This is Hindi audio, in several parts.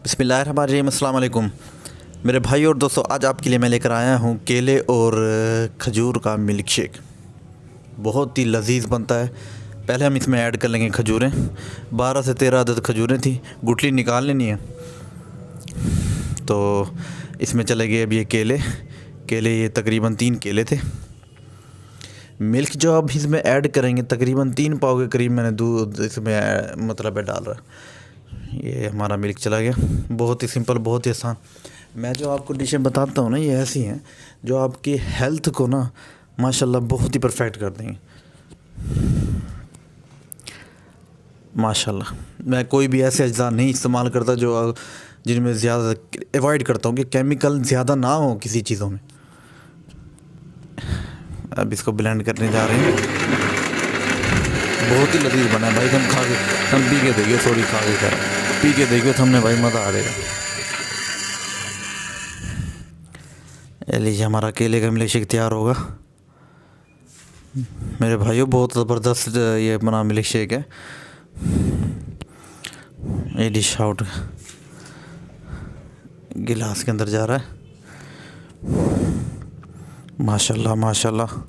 बिस्मिल्लाहिर्रहमानिर्रहीम, अस्सलाम वालेकुम मेरे भाई और दोस्तों। आज आपके लिए मैं लेकर आया हूँ केले और खजूर का मिल्क शेक। बहुत ही लजीज बनता है। पहले हम इसमें ऐड कर लेंगे खजूरें। 12 से 13 अदद खजूरें थी, गुठली निकाल लेनी है। तो इसमें चले गए अब ये केले। ये तकरीबन 3 केले थे। मिल्क जो अब इसमें ऐड करेंगे तकरीबन 3 पाव के करीब मैंने दूध इसमें मतलब है डाल रहा। ये हमारा मिल्क चला गया। बहुत ही सिंपल, बहुत ही आसान। मैं जो आपको डिशें बताता हूँ ना, ये ऐसी हैं जो आपकी हेल्थ को ना माशाल्लाह बहुत ही परफेक्ट कर देंगी माशाल्लाह। मैं कोई भी ऐसे अज्जा नहीं इस्तेमाल करता जो जिनमें ज़्यादा अवॉइड करता हूँ कि केमिकल ज़्यादा ना हो किसी चीज़ों में। अब इसको ब्लेंड करने जा रहे हैं। बहुत ही लजीज बना है भाई। हम खा के हम पी के देखिए, सॉरी खा के कर पी के देखिए तो हमने भाई मज़ा आ जाएगा। ये लीजिए हमारा केले का मिल्क शेक तैयार होगा मेरे भाइयों। बहुत ज़बरदस्त ये बना मिल्क शेक है। ये डिश आउट गिलास के अंदर जा रहा है। माशाल्लाह माशाल्लाह।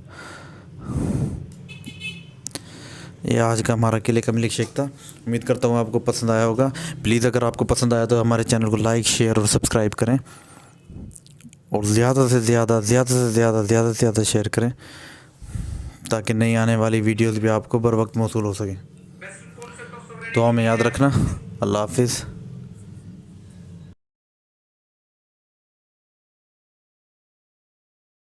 ये आज का हमारा केले का मिल्क शेक था। उम्मीद करता हूँ आपको पसंद आया होगा। प्लीज़ अगर आपको पसंद आया तो हमारे चैनल को लाइक, शेयर और सब्सक्राइब करें और ज़्यादा से ज़्यादा शेयर करें ताकि नई आने वाली वीडियोस भी आपको बर वक्त मौसूल हो सकें। दुआ में याद रखना। अल्लाह हाफिज़।